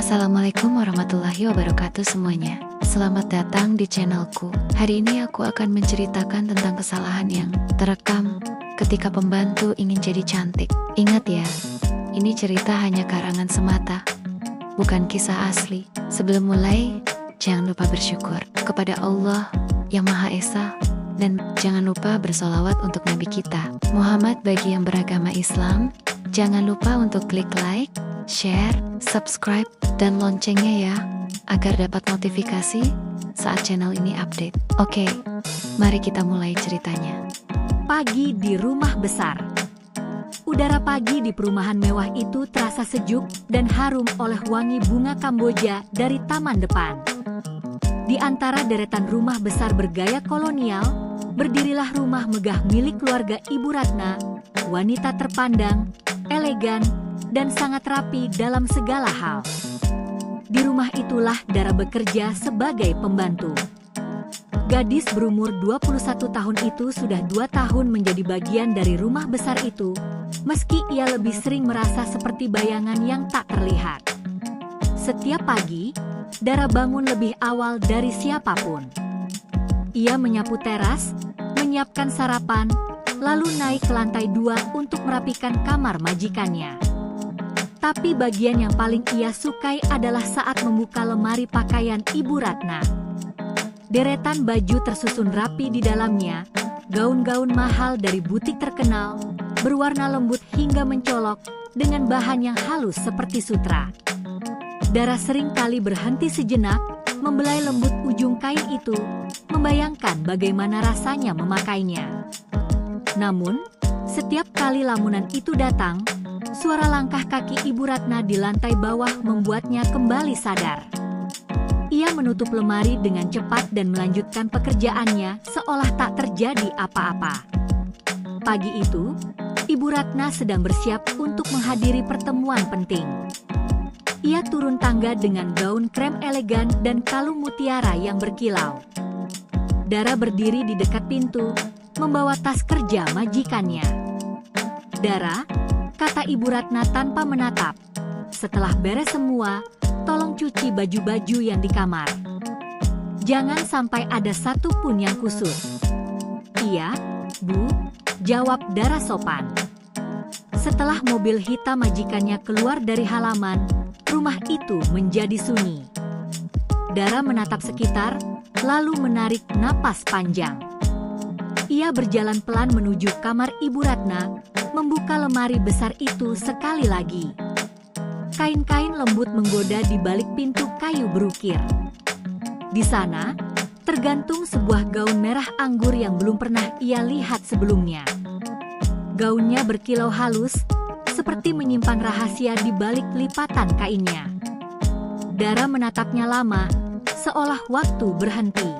Assalamualaikum warahmatullahi wabarakatuh semuanya. Selamat datang di channelku. Hari ini aku akan menceritakan tentang kesalahan yang terekam ketika pembantu ingin jadi cantik. Ingat ya, ini cerita hanya karangan semata, bukan kisah asli. Sebelum mulai, jangan lupa bersyukur kepada Allah yang Maha Esa, dan jangan lupa bersolawat untuk Nabi kita Muhammad. Bagi yang beragama Islam, jangan lupa untuk klik like, share, subscribe, dan loncengnya ya, agar dapat notifikasi saat channel ini update. Oke, mari kita mulai ceritanya. Pagi di rumah besar. Udara pagi di perumahan mewah itu terasa sejuk dan harum oleh wangi bunga Kamboja dari taman depan. Di antara deretan rumah besar bergaya kolonial, berdirilah rumah megah milik keluarga Ibu Ratna, wanita terpandang, elegan, dan sangat rapi dalam segala hal. Di rumah itulah Dara bekerja sebagai pembantu. Gadis berumur 21 tahun itu sudah 2 tahun menjadi bagian dari rumah besar itu, meski ia lebih sering merasa seperti bayangan yang tak terlihat. Setiap pagi, Dara bangun lebih awal dari siapapun. Ia menyapu teras, menyiapkan sarapan, lalu naik ke lantai 2 untuk merapikan kamar majikannya. Tapi bagian yang paling ia sukai adalah saat membuka lemari pakaian Ibu Ratna. Deretan baju tersusun rapi di dalamnya, gaun-gaun mahal dari butik terkenal, berwarna lembut hingga mencolok, dengan bahan yang halus seperti sutra. Dara sering kali berhenti sejenak, membelai lembut ujung kain itu, membayangkan bagaimana rasanya memakainya. Namun, setiap kali lamunan itu datang, suara langkah kaki Ibu Ratna di lantai bawah membuatnya kembali sadar. Ia menutup lemari dengan cepat dan melanjutkan pekerjaannya seolah tak terjadi apa-apa. Pagi itu, Ibu Ratna sedang bersiap untuk menghadiri pertemuan penting. Ia turun tangga dengan gaun krem elegan dan kalung mutiara yang berkilau. Dara berdiri di dekat pintu, membawa tas kerja majikannya. "Dara," kata Ibu Ratna tanpa menatap, "setelah beres semua, tolong cuci baju-baju yang di kamar. Jangan sampai ada satu pun yang kusut." "Iya, Bu," jawab Dara sopan. Setelah mobil hitam majikannya keluar dari halaman, rumah itu menjadi sunyi. Dara menatap sekitar, lalu menarik napas panjang. Ia berjalan pelan menuju kamar Ibu Ratna, membuka lemari besar itu sekali lagi. Kain-kain lembut menggoda di balik pintu kayu berukir. Di sana, tergantung sebuah gaun merah anggur yang belum pernah ia lihat sebelumnya. Gaunnya berkilau halus, seperti menyimpan rahasia di balik lipatan kainnya. Dara menatapnya lama, seolah waktu berhenti.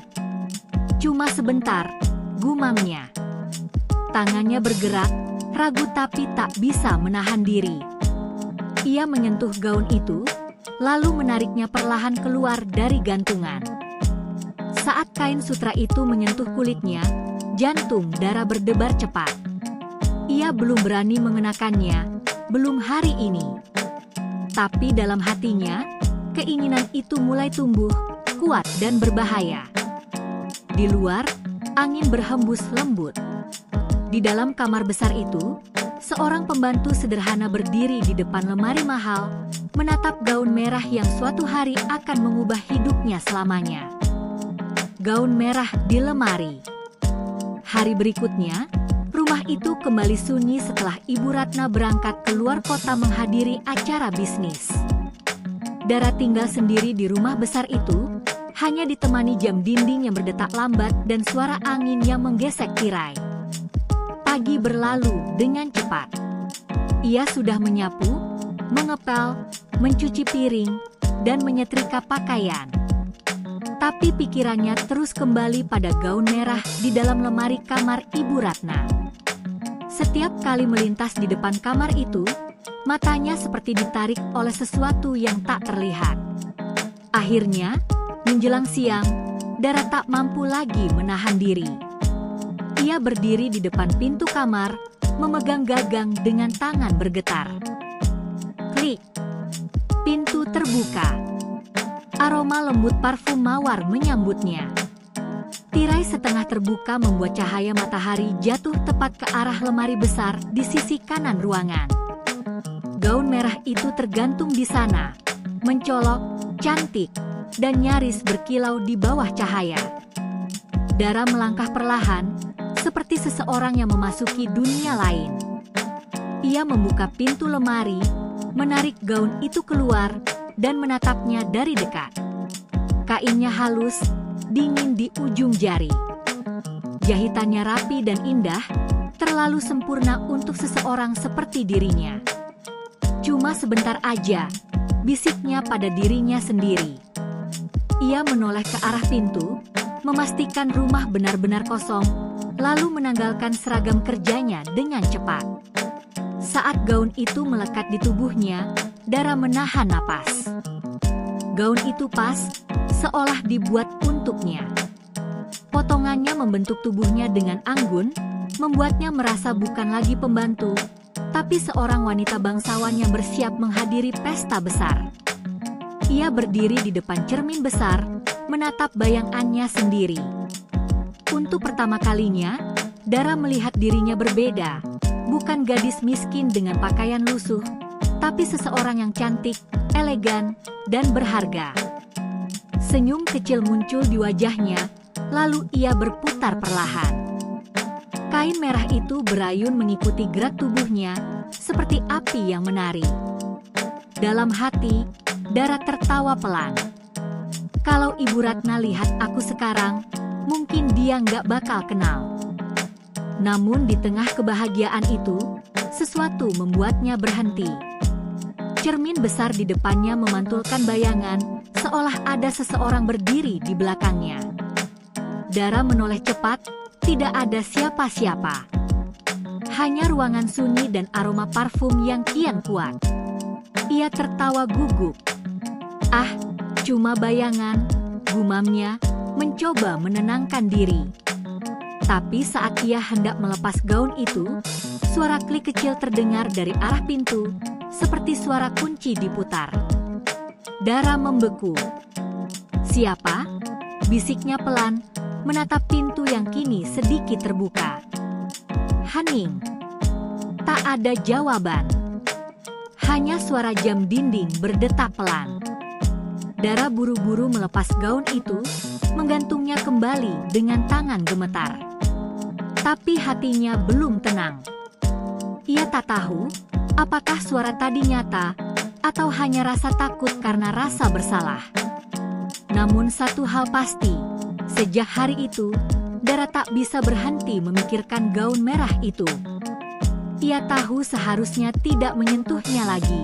"Cuma sebentar," gumamnya. Tangannya bergerak, ragu tapi tak bisa menahan diri. Ia menyentuh gaun itu, lalu menariknya perlahan keluar dari gantungan. Saat kain sutra itu menyentuh kulitnya, jantung Dara berdebar cepat. Ia belum berani mengenakannya, belum hari ini. Tapi dalam hatinya, keinginan itu mulai tumbuh, kuat dan berbahaya. Di luar, angin berhembus lembut. Di dalam kamar besar itu, seorang pembantu sederhana berdiri di depan lemari mahal, menatap gaun merah yang suatu hari akan mengubah hidupnya selamanya. Gaun merah di lemari. Hari berikutnya, rumah itu kembali sunyi setelah Ibu Ratna berangkat keluar kota menghadiri acara bisnis. Dara tinggal sendiri di rumah besar itu, hanya ditemani jam dinding yang berdetak lambat dan suara angin yang menggesek tirai. Pagi berlalu dengan cepat. Ia sudah menyapu, mengepel, mencuci piring, dan menyetrika pakaian. Tapi pikirannya terus kembali pada gaun merah di dalam lemari kamar Ibu Ratna. Setiap kali melintas di depan kamar itu, matanya seperti ditarik oleh sesuatu yang tak terlihat. Akhirnya, menjelang siang, Dara tak mampu lagi menahan diri. Ia berdiri di depan pintu kamar, memegang gagang dengan tangan bergetar. Klik! Pintu terbuka. terbuka. Aroma lembut parfum mawar menyambutnya. Tirai setengah terbuka membuat cahaya matahari jatuh tepat ke arah lemari besar di sisi kanan ruangan. Gaun merah itu tergantung di sana, mencolok, cantik, dan nyaris berkilau di bawah cahaya. Dara melangkah perlahan, seperti seseorang yang memasuki dunia lain. Ia membuka pintu lemari, menarik gaun itu keluar, dan menatapnya dari dekat. Kainnya halus, dingin di ujung jari. Jahitannya rapi dan indah, terlalu sempurna untuk seseorang seperti dirinya. Cuma sebentar aja, bisiknya pada dirinya sendiri. Ia menoleh ke arah pintu, memastikan rumah benar-benar kosong, lalu menanggalkan seragam kerjanya dengan cepat. Saat gaun itu melekat di tubuhnya, Dara menahan napas. Gaun itu pas, seolah dibuat untuknya. Potongannya membentuk tubuhnya dengan anggun, membuatnya merasa bukan lagi pembantu, tapi seorang wanita bangsawan yang bersiap menghadiri pesta besar. Ia berdiri di depan cermin besar, menatap bayangannya sendiri. Untuk pertama kalinya, Dara melihat dirinya berbeda, bukan gadis miskin dengan pakaian lusuh, tapi seseorang yang cantik, elegan, dan berharga. Senyum kecil muncul di wajahnya, lalu ia berputar perlahan. Kain merah itu berayun mengikuti gerak tubuhnya, seperti api yang menari. Dalam hati, Dara tertawa pelan. Kalau Ibu Ratna lihat aku sekarang, mungkin dia nggak bakal kenal. Namun di tengah kebahagiaan itu, sesuatu membuatnya berhenti. Cermin besar di depannya memantulkan bayangan, seolah ada seseorang berdiri di belakangnya. Dara menoleh cepat, tidak ada siapa-siapa. Hanya ruangan sunyi dan aroma parfum yang kian kuat. Ia tertawa gugup. Ah, cuma bayangan, gumamnya, mencoba menenangkan diri. Tapi saat ia hendak melepas gaun itu, suara klik kecil terdengar dari arah pintu, seperti suara kunci diputar. Dara membeku. Siapa? Bisiknya pelan, menatap pintu yang kini sedikit terbuka. Hening. Tak ada jawaban. Hanya suara jam dinding berdetak pelan. Dara buru-buru melepas gaun itu, menggantungnya kembali dengan tangan gemetar. Tapi hatinya belum tenang. Ia tak tahu, apakah suara tadi nyata, atau hanya rasa takut karena rasa bersalah. Namun satu hal pasti, sejak hari itu, Dara tak bisa berhenti memikirkan gaun merah itu. Ia tahu seharusnya tidak menyentuhnya lagi.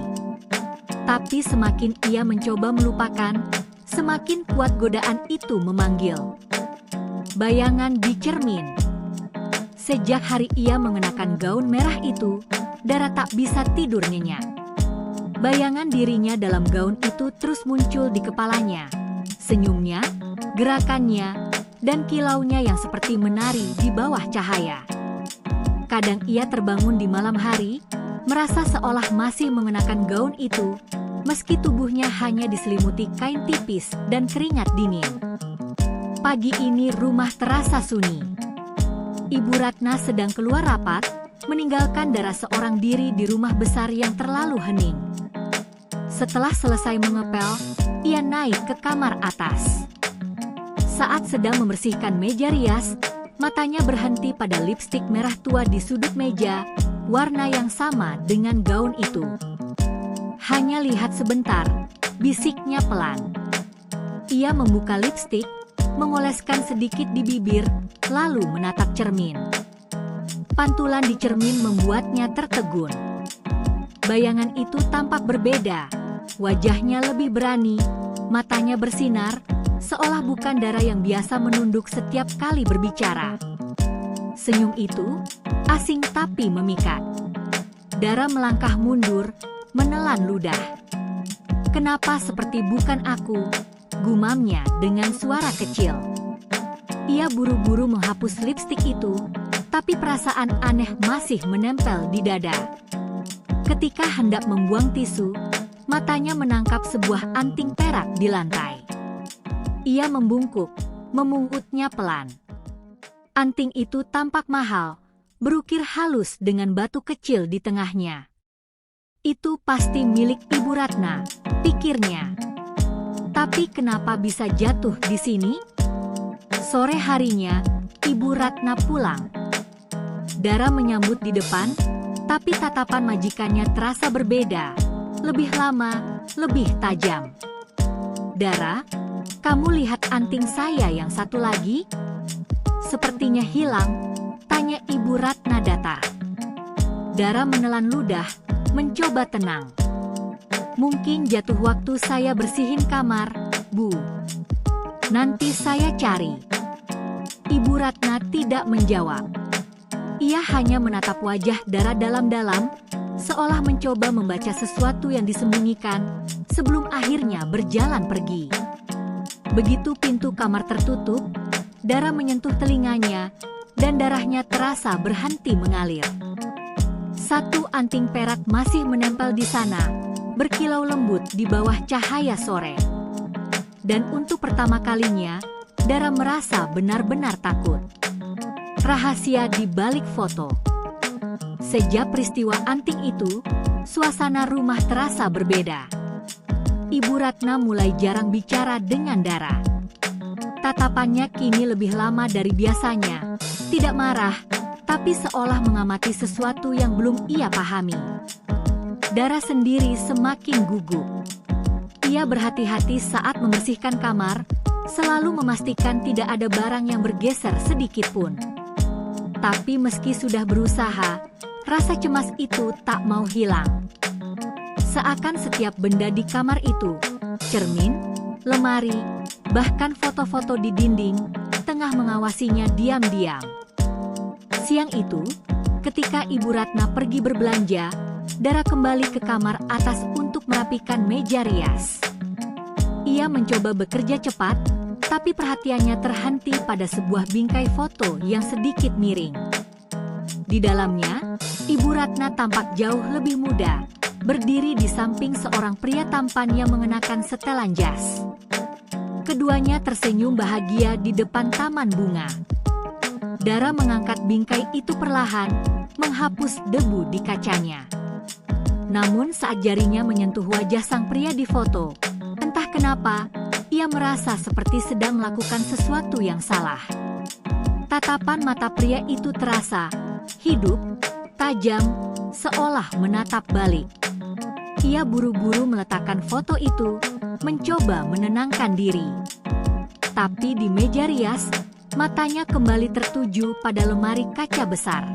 Tapi semakin ia mencoba melupakan, semakin kuat godaan itu memanggil. Bayangan di cermin. Sejak hari ia mengenakan gaun merah itu, Dara tak bisa tidur nyenyak. Bayangan dirinya dalam gaun itu terus muncul di kepalanya. Senyumnya, gerakannya, dan kilaunya yang seperti menari di bawah cahaya. Kadang ia terbangun di malam hari, merasa seolah masih mengenakan gaun itu, meski tubuhnya hanya diselimuti kain tipis dan keringat dingin. Pagi ini rumah terasa sunyi. Ibu Ratna sedang keluar rapat, meninggalkan Dara seorang diri di rumah besar yang terlalu hening. Setelah selesai mengepel, ia naik ke kamar atas. Saat sedang membersihkan meja rias, matanya berhenti pada lipstik merah tua di sudut meja, warna yang sama dengan gaun itu. Hanya lihat sebentar, bisiknya pelan. Ia membuka lipstik, mengoleskan sedikit di bibir, lalu menatap cermin. Pantulan di cermin membuatnya tertegun. Bayangan itu tampak berbeda, wajahnya lebih berani, matanya bersinar, seolah bukan Dara yang biasa menunduk setiap kali berbicara. Senyum itu, asing tapi memikat. Dara melangkah mundur, menelan ludah. Kenapa seperti bukan aku? Gumamnya dengan suara kecil. Ia buru-buru menghapus lipstik itu, tapi perasaan aneh masih menempel di dada. Ketika hendak membuang tisu, matanya menangkap sebuah anting perak di lantai. Ia membungkuk, memungutnya pelan. Anting itu tampak mahal, berukir halus dengan batu kecil di tengahnya. Itu pasti milik Ibu Ratna, pikirnya. Tapi kenapa bisa jatuh di sini? Sore harinya, Ibu Ratna pulang. Dara menyambut di depan, tapi tatapan majikannya terasa berbeda. Lebih lama, lebih tajam. Dara, kamu lihat anting saya yang satu lagi? Sepertinya hilang, tanya Ibu Ratna datar. Dara menelan ludah, mencoba tenang. Mungkin jatuh waktu saya bersihin kamar, Bu. Nanti saya cari. Ibu Ratna tidak menjawab. Ia hanya menatap wajah Dara dalam-dalam, seolah mencoba membaca sesuatu yang disembunyikan, sebelum akhirnya berjalan pergi. Begitu pintu kamar tertutup, Dara menyentuh telinganya, dan darahnya terasa berhenti mengalir. Satu anting perak masih menempel di sana, berkilau lembut di bawah cahaya sore. Dan untuk pertama kalinya, Dara merasa benar-benar takut. Rahasia di balik foto. Sejak peristiwa anting itu, suasana rumah terasa berbeda. Ibu Ratna mulai jarang bicara dengan Dara. Tatapannya kini lebih lama dari biasanya, tidak marah, tapi seolah mengamati sesuatu yang belum ia pahami. Dara sendiri semakin gugup. Ia berhati-hati saat membersihkan kamar, selalu memastikan tidak ada barang yang bergeser sedikit pun. Tapi meski sudah berusaha, rasa cemas itu tak mau hilang. Seakan setiap benda di kamar itu, cermin, lemari, bahkan foto-foto di dinding, tengah mengawasinya diam-diam. Siang itu, ketika Ibu Ratna pergi berbelanja, Dara kembali ke kamar atas untuk merapikan meja rias. Ia mencoba bekerja cepat, tapi perhatiannya terhenti pada sebuah bingkai foto yang sedikit miring. Di dalamnya, Ibu Ratna tampak jauh lebih muda, berdiri di samping seorang pria tampan yang mengenakan setelan jas. Keduanya tersenyum bahagia di depan taman bunga. Dara mengangkat bingkai itu perlahan, menghapus debu di kacanya. Namun saat jarinya menyentuh wajah sang pria di foto, entah kenapa, ia merasa seperti sedang melakukan sesuatu yang salah. Tatapan mata pria itu terasa hidup, tajam, seolah menatap balik. Ia buru-buru meletakkan foto itu, mencoba menenangkan diri. Tapi di meja rias, matanya kembali tertuju pada lemari kaca besar.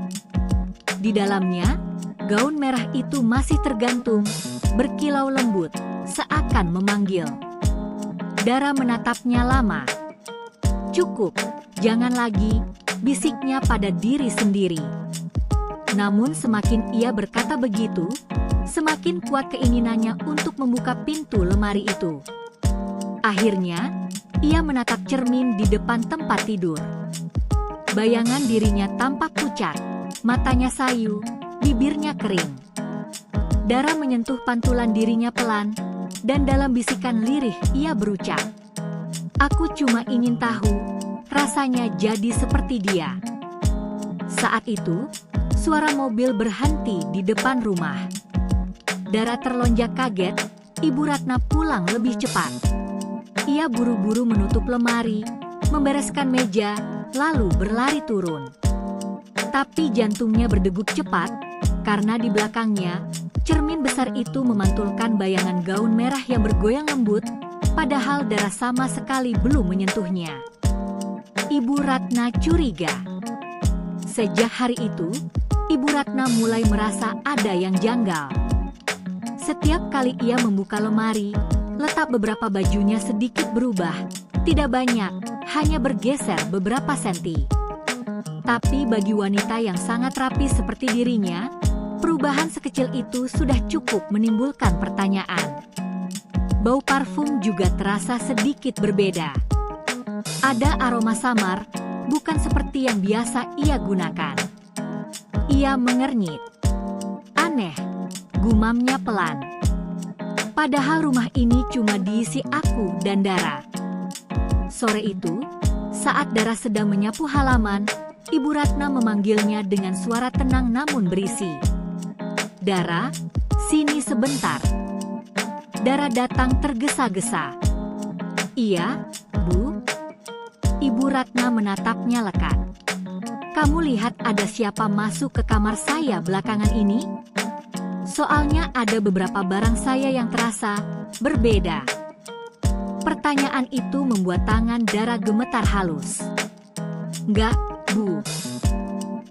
Di dalamnya, gaun merah itu masih tergantung, berkilau lembut, seakan memanggil. Dara menatapnya lama. Cukup, jangan lagi, bisiknya pada diri sendiri. Namun semakin ia berkata begitu, semakin kuat keinginannya untuk membuka pintu lemari itu. Akhirnya, ia menatap cermin di depan tempat tidur. Bayangan dirinya tampak pucat, matanya sayu, bibirnya kering. Dara menyentuh pantulan dirinya pelan, dan dalam bisikan lirih ia berucap, "Aku cuma ingin tahu, rasanya jadi seperti dia." Saat itu, suara mobil berhenti di depan rumah. Dara terlonjak kaget, Ibu Ratna pulang lebih cepat. Ia buru-buru menutup lemari, membereskan meja, lalu berlari turun. Tapi jantungnya berdegup cepat, karena di belakangnya, cermin besar itu memantulkan bayangan gaun merah yang bergoyang lembut, padahal Dara sama sekali belum menyentuhnya. Ibu Ratna curiga. Sejak hari itu, Ibu Ratna mulai merasa ada yang janggal. Setiap kali ia membuka lemari, letak beberapa bajunya sedikit berubah, tidak banyak, hanya bergeser beberapa senti. Tapi bagi wanita yang sangat rapi seperti dirinya, perubahan sekecil itu sudah cukup menimbulkan pertanyaan. Bau parfum juga terasa sedikit berbeda. Ada aroma samar, bukan seperti yang biasa ia gunakan. Ia mengernyit. Aneh, gumamnya pelan. Padahal rumah ini cuma diisi aku dan Dara. Sore itu, saat Dara sedang menyapu halaman, Ibu Ratna memanggilnya dengan suara tenang namun berisi. "Dara, sini sebentar." Dara datang tergesa-gesa. "Iya, Bu." Ibu Ratna menatapnya lekat. "Kamu lihat ada siapa masuk ke kamar saya belakangan ini? Soalnya ada beberapa barang saya yang terasa berbeda." Pertanyaan itu membuat tangan Dara gemetar halus. "Nggak, Bu.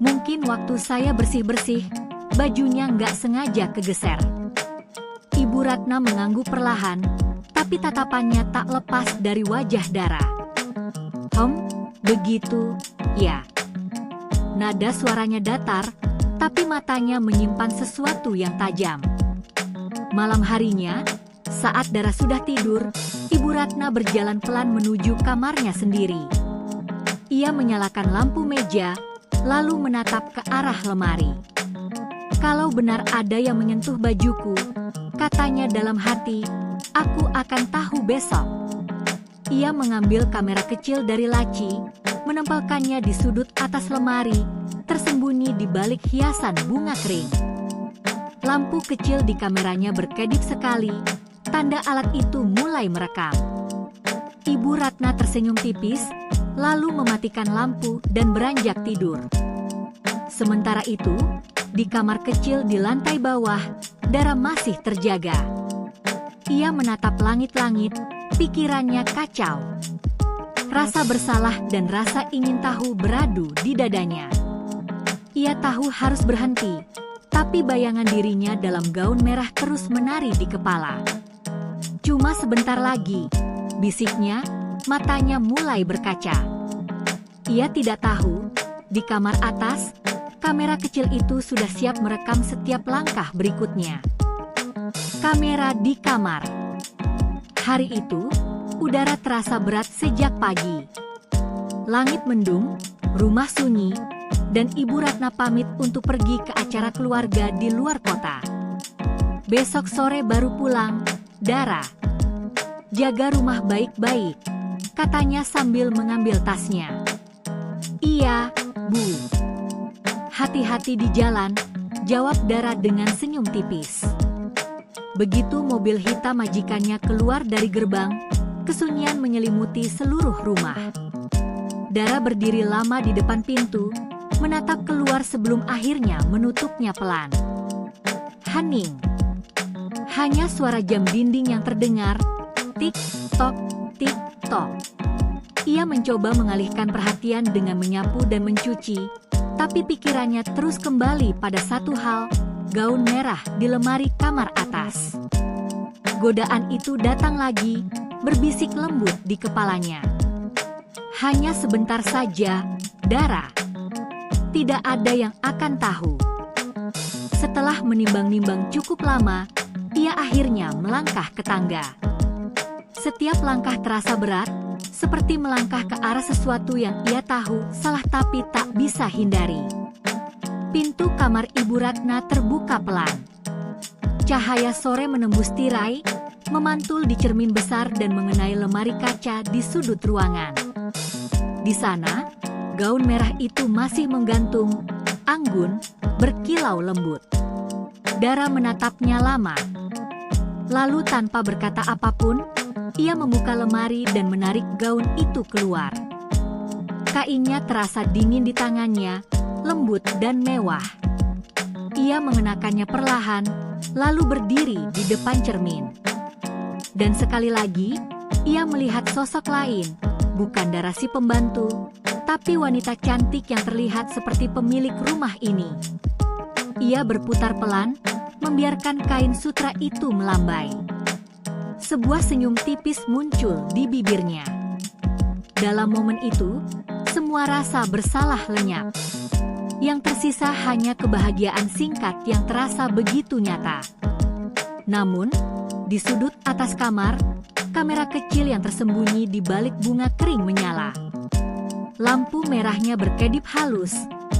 Mungkin waktu saya bersih-bersih, bajunya nggak sengaja kegeser." Ibu Ratna mengangguk perlahan, tapi tatapannya tak lepas dari wajah Dara. Begitu, ya." Nada suaranya datar, tapi matanya menyimpan sesuatu yang tajam. Malam harinya, saat Dara sudah tidur, Ibu Ratna berjalan pelan menuju kamarnya sendiri. Ia menyalakan lampu meja, lalu menatap ke arah lemari. "Kalau benar ada yang menyentuh bajuku," katanya dalam hati, "aku akan tahu besok." Ia mengambil kamera kecil dari laci, menempelkannya di sudut atas lemari, tersembunyi di balik hiasan bunga kering. Lampu kecil di kameranya berkedip sekali, tanda alat itu mulai merekam. Ibu Ratna tersenyum tipis, lalu mematikan lampu dan beranjak tidur. Sementara itu, di kamar kecil di lantai bawah, Dara masih terjaga. Ia menatap langit-langit, pikirannya kacau. Rasa bersalah dan rasa ingin tahu beradu di dadanya. Ia tahu harus berhenti, tapi bayangan dirinya dalam gaun merah terus menari di kepala. "Cuma sebentar lagi," bisiknya, matanya mulai berkaca. Ia tidak tahu, di kamar atas, kamera kecil itu sudah siap merekam setiap langkah berikutnya. Kamera di kamar. Hari itu, udara terasa berat sejak pagi. Langit mendung, rumah sunyi, dan Ibu Ratna pamit untuk pergi ke acara keluarga di luar kota. "Besok sore baru pulang, Dara. Jaga rumah baik-baik," katanya sambil mengambil tasnya. "Iya, Bu." "Hati-hati di jalan," jawab Dara dengan senyum tipis. Begitu mobil hitam majikannya keluar dari gerbang, kesunyian menyelimuti seluruh rumah. Dara berdiri lama di depan pintu, menatap keluar sebelum akhirnya menutupnya pelan. Hening. Hanya suara jam dinding yang terdengar, tik-tok, tik-tok. Ia mencoba mengalihkan perhatian dengan menyapu dan mencuci, tapi pikirannya terus kembali pada satu hal, gaun merah di lemari kamar atas. Godaan itu datang lagi, berbisik lembut di kepalanya. "Hanya sebentar saja, Dara. Tidak ada yang akan tahu." Setelah menimbang-nimbang cukup lama, ia akhirnya melangkah ke tangga. Setiap langkah terasa berat, seperti melangkah ke arah sesuatu yang ia tahu salah tapi tak bisa hindari. Pintu kamar Ibu Ratna terbuka pelan. Cahaya sore menembus tirai, memantul di cermin besar dan mengenai lemari kaca di sudut ruangan. Di sana, gaun merah itu masih menggantung, anggun, berkilau lembut. Dara menatapnya lama. Lalu tanpa berkata apapun, ia membuka lemari dan menarik gaun itu keluar. Kainnya terasa dingin di tangannya, lembut dan mewah. Ia mengenakannya perlahan, lalu berdiri di depan cermin. Dan sekali lagi, ia melihat sosok lain, bukan Dara si pembantu, tapi wanita cantik yang terlihat seperti pemilik rumah ini. Ia berputar pelan, membiarkan kain sutra itu melambai. Sebuah senyum tipis muncul di bibirnya. Dalam momen itu, semua rasa bersalah lenyap. Yang tersisa hanya kebahagiaan singkat yang terasa begitu nyata. Namun, di sudut atas kamar, kamera kecil yang tersembunyi di balik bunga kering menyala. Lampu merahnya berkedip halus,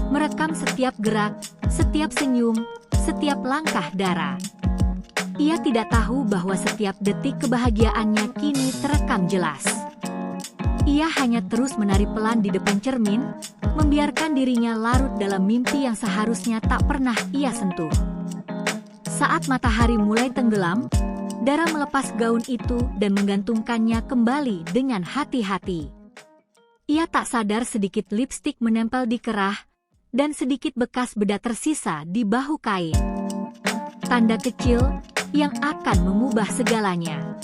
merekam setiap gerak, setiap senyum, setiap langkah Dara. Ia tidak tahu bahwa setiap detik kebahagiaannya kini terekam jelas. Ia hanya terus menari pelan di depan cermin, membiarkan dirinya larut dalam mimpi yang seharusnya tak pernah ia sentuh. Saat matahari mulai tenggelam, Dara melepas gaun itu dan menggantungkannya kembali dengan hati-hati. Ia tak sadar sedikit lipstik menempel di kerah, dan sedikit bekas bedak tersisa di bahu kain. Tanda kecil yang akan mengubah segalanya.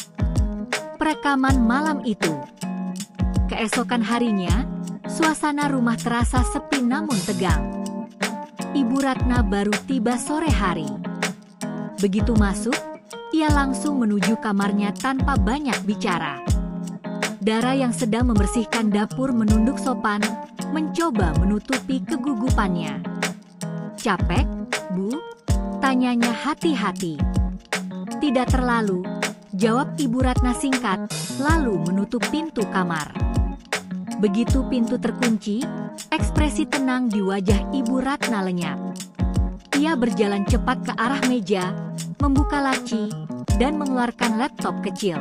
Perekaman malam itu. Keesokan harinya, suasana rumah terasa sepi namun tegang. Ibu Ratna baru tiba sore hari. Begitu masuk, ia langsung menuju kamarnya tanpa banyak bicara. Dara yang sedang membersihkan dapur menunduk sopan, mencoba menutupi kegugupannya. "Capek, Bu?" tanyanya hati-hati. "Tidak terlalu," jawab Ibu Ratna singkat, lalu menutup pintu kamar. Begitu pintu terkunci, ekspresi tenang di wajah Ibu Ratna lenyap. Ia berjalan cepat ke arah meja, membuka laci, dan mengeluarkan laptop kecil.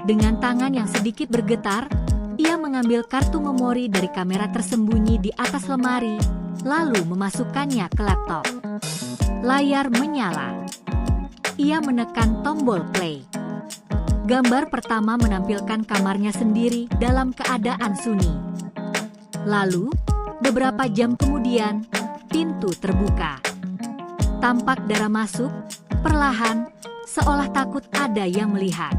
Dengan tangan yang sedikit bergetar, ia mengambil kartu memori dari kamera tersembunyi di atas lemari, lalu memasukkannya ke laptop. Layar menyala. Ia menekan tombol play. Gambar pertama menampilkan kamarnya sendiri dalam keadaan sunyi. Lalu, beberapa jam kemudian, pintu terbuka. Tampak Dara masuk, perlahan, seolah takut ada yang melihat.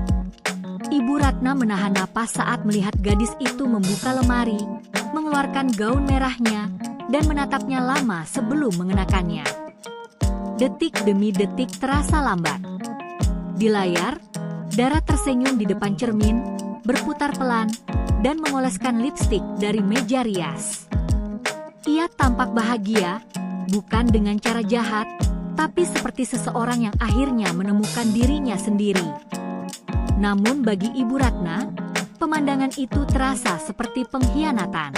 Ibu Ratna menahan napas saat melihat gadis itu membuka lemari, mengeluarkan gaun merahnya, dan menatapnya lama sebelum mengenakannya. Detik demi detik terasa lambat. Di layar, Dara tersenyum di depan cermin, berputar pelan, dan mengoleskan lipstik dari meja rias. Ia tampak bahagia, bukan dengan cara jahat, tapi seperti seseorang yang akhirnya menemukan dirinya sendiri. Namun bagi Ibu Ratna, pemandangan itu terasa seperti pengkhianatan.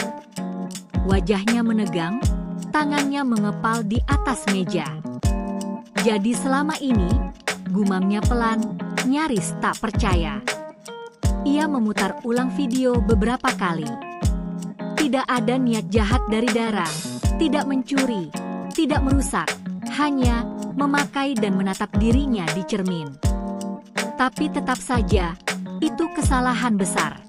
Wajahnya menegang, tangannya mengepal di atas meja. "Jadi selama ini," gumamnya pelan, nyaris tak percaya. Ia memutar ulang video beberapa kali. Tidak ada niat jahat dari Dara, tidak mencuri, tidak merusak, hanya memakai dan menatap dirinya di cermin. Tapi tetap saja, itu kesalahan besar.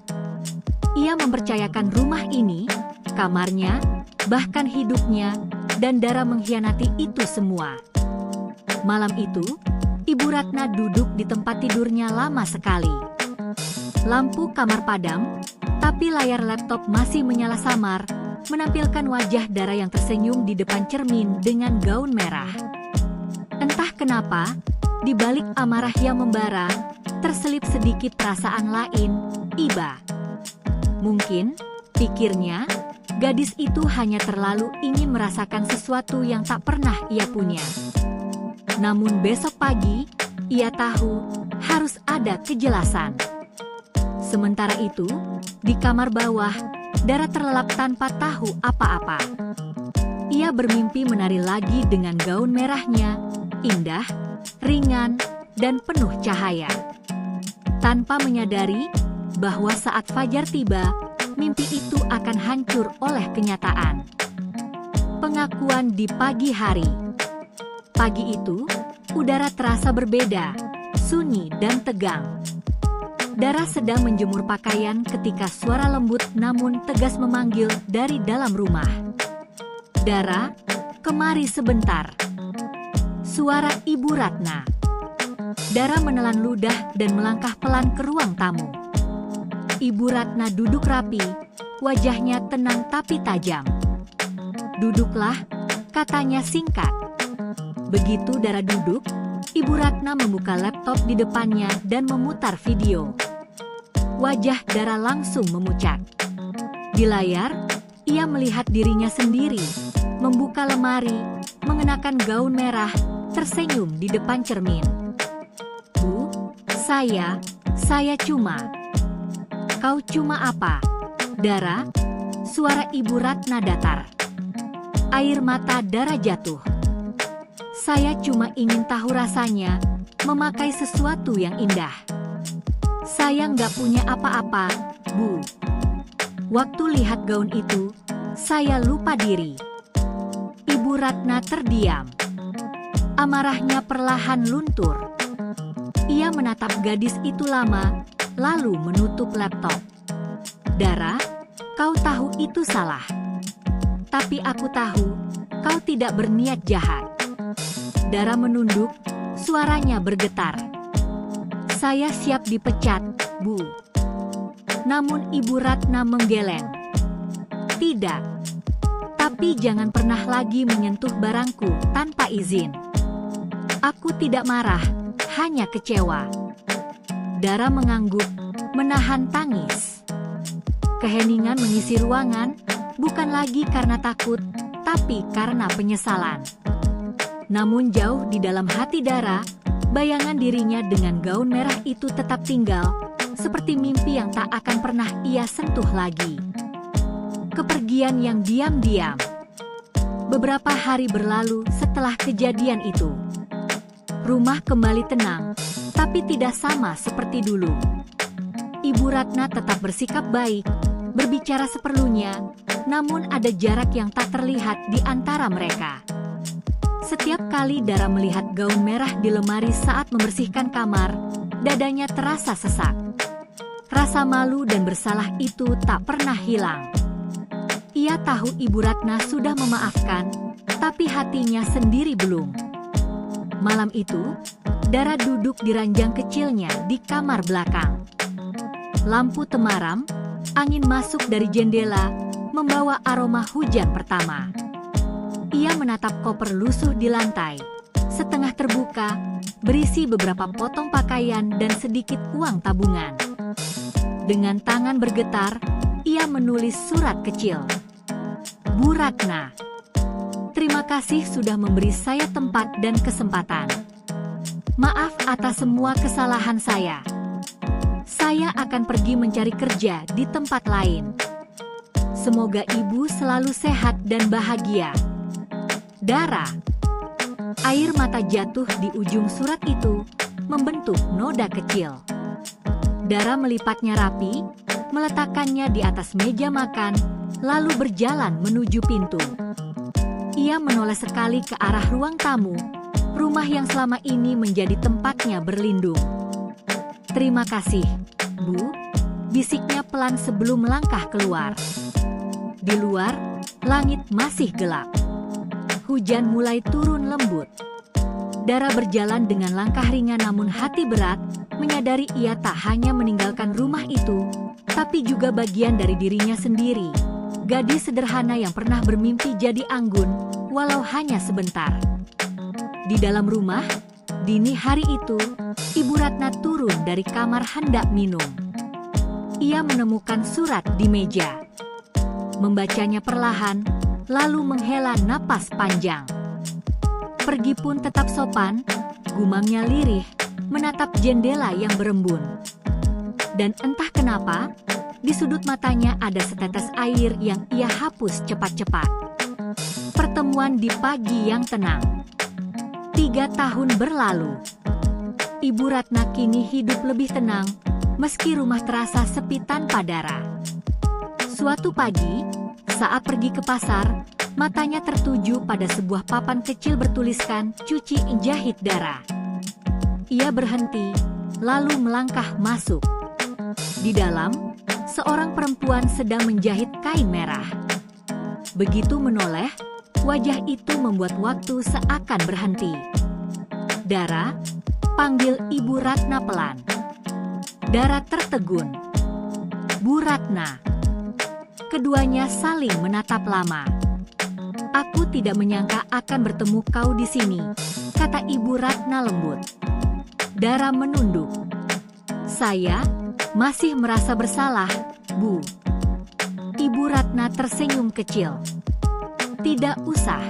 Ia mempercayakan rumah ini, kamarnya, bahkan hidupnya, dan Dara mengkhianati itu semua. Malam itu, Ibu Ratna duduk di tempat tidurnya lama sekali. Lampu kamar padam, tapi layar laptop masih menyala samar, menampilkan wajah Dara yang tersenyum di depan cermin dengan gaun merah. Entah kenapa, di balik amarah yang membara, terselip sedikit perasaan lain, iba. Mungkin, pikirnya, gadis itu hanya terlalu ingin merasakan sesuatu yang tak pernah ia punya. Namun besok pagi, ia tahu harus ada kejelasan. Sementara itu, di kamar bawah, Dara terlelap tanpa tahu apa-apa. Ia bermimpi menari lagi dengan gaun merahnya, indah, ringan, dan penuh cahaya. Tanpa menyadari bahwa saat fajar tiba, mimpi itu akan hancur oleh kenyataan. Pengakuan di pagi hari. Pagi itu, udara terasa berbeda, sunyi dan tegang. Dara sedang menjemur pakaian ketika suara lembut namun tegas memanggil dari dalam rumah. "Dara, kemari sebentar." Suara Ibu Ratna. Dara menelan ludah dan melangkah pelan ke ruang tamu. Ibu Ratna duduk rapi, wajahnya tenang tapi tajam. "Duduklah," katanya singkat. Begitu Dara duduk, Ibu Ratna membuka laptop di depannya dan memutar video. Wajah Dara langsung memucat. Di layar, ia melihat dirinya sendiri, membuka lemari, mengenakan gaun merah, tersenyum di depan cermin. "Bu, saya cuma..." "Kau cuma apa, Dara?" Suara Ibu Ratna datar. Air mata Dara jatuh. "Saya cuma ingin tahu rasanya memakai sesuatu yang indah. Saya nggak punya apa-apa, Bu. Waktu lihat gaun itu, saya lupa diri. Ibu Ratna terdiam. Amarahnya perlahan luntur. Ia menatap gadis itu lama, lalu menutup laptop. Dara, kau tahu itu salah. Tapi aku tahu, kau tidak berniat jahat. Dara menunduk, suaranya bergetar. Saya siap dipecat, Bu. Namun Ibu Ratna menggeleng. Tidak. Tapi jangan pernah lagi menyentuh barangku tanpa izin. Aku tidak marah, hanya kecewa. Dara mengangguk, menahan tangis. Keheningan mengisi ruangan, bukan lagi karena takut, tapi karena penyesalan. Namun jauh di dalam hati Dara, bayangan dirinya dengan gaun merah itu tetap tinggal, seperti mimpi yang tak akan pernah ia sentuh lagi. Kepergian yang diam-diam. Beberapa hari berlalu setelah kejadian itu. Rumah kembali tenang, tapi tidak sama seperti dulu. Ibu Ratna tetap bersikap baik, berbicara seperlunya, namun ada jarak yang tak terlihat di antara mereka. Setiap kali Dara melihat gaun merah di lemari saat membersihkan kamar, dadanya terasa sesak. Rasa malu dan bersalah itu tak pernah hilang. Ia tahu Ibu Ratna sudah memaafkan, tapi hatinya sendiri belum. Malam itu, Dara duduk di ranjang kecilnya di kamar belakang. Lampu temaram, angin masuk dari jendela, membawa aroma hujan pertama. Ia menatap koper lusuh di lantai, setengah terbuka, berisi beberapa potong pakaian dan sedikit uang tabungan. Dengan tangan bergetar, ia menulis surat kecil. Bu Ratna, terima kasih sudah memberi saya tempat dan kesempatan. Maaf atas semua kesalahan saya. Saya akan pergi mencari kerja di tempat lain. Semoga ibu selalu sehat dan bahagia. Dara. Air mata jatuh di ujung surat itu, membentuk noda kecil. Dara melipatnya rapi, meletakkannya di atas meja makan, lalu berjalan menuju pintu. Ia menoleh sekali ke arah ruang tamu, rumah yang selama ini menjadi tempatnya berlindung. Terima kasih, Bu, bisiknya pelan sebelum melangkah keluar. Di luar, langit masih gelap. Hujan mulai turun lembut. Dara berjalan dengan langkah ringan namun hati berat, menyadari ia tak hanya meninggalkan rumah itu, tapi juga bagian dari dirinya sendiri. Gadis sederhana yang pernah bermimpi jadi anggun, walau hanya sebentar. Di dalam rumah, dini hari itu, Ibu Ratna turun dari kamar hendak minum. Ia menemukan surat di meja. Membacanya perlahan, lalu menghela napas panjang. Pergi pun tetap sopan, gumamnya lirih, menatap jendela yang berembun. Dan entah kenapa, di sudut matanya ada setetes air yang ia hapus cepat-cepat. Pertemuan di pagi yang tenang. 3 tahun berlalu. Ibu Ratna kini hidup lebih tenang, meski rumah terasa sepi tanpa Dara. Suatu pagi, saat pergi ke pasar, matanya tertuju pada sebuah papan kecil bertuliskan "Cuci Jahit Dara". Ia berhenti, lalu melangkah masuk. Di dalam, seorang perempuan sedang menjahit kain merah. Begitu menoleh, wajah itu membuat waktu seakan berhenti. Dara, panggil Ibu Ratna pelan. Dara tertegun. Bu Ratna. Keduanya saling menatap lama. Aku tidak menyangka akan bertemu kau di sini, kata Ibu Ratna lembut. Dara menunduk. Saya masih merasa bersalah, Bu. Ibu Ratna tersenyum kecil. Tidak usah.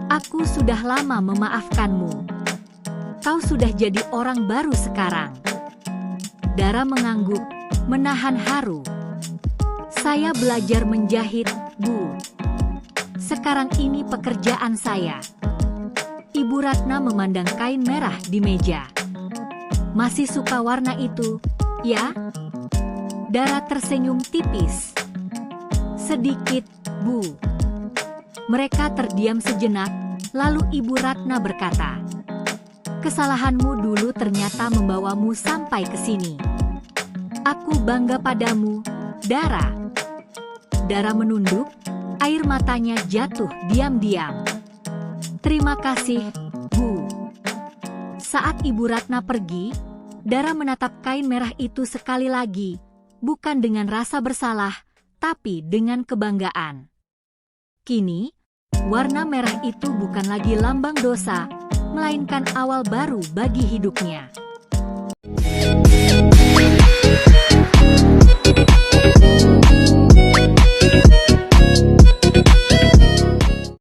Aku sudah lama memaafkanmu. Kau sudah jadi orang baru sekarang. Dara mengangguk, menahan haru. Saya belajar menjahit, Bu. Sekarang ini pekerjaan saya. Ibu Ratna memandang kain merah di meja. Masih suka warna itu, ya? Dara tersenyum tipis. Sedikit, Bu. Mereka terdiam sejenak, lalu Ibu Ratna berkata, "Kesalahanmu dulu ternyata membawamu sampai ke sini. Aku bangga padamu, Dara." Dara menunduk, air matanya jatuh diam-diam. "Terima kasih, Bu." Saat Ibu Ratna pergi, Dara menatap kain merah itu sekali lagi, bukan dengan rasa bersalah, tapi dengan kebanggaan. Kini, warna merah itu bukan lagi lambang dosa, melainkan awal baru bagi hidupnya.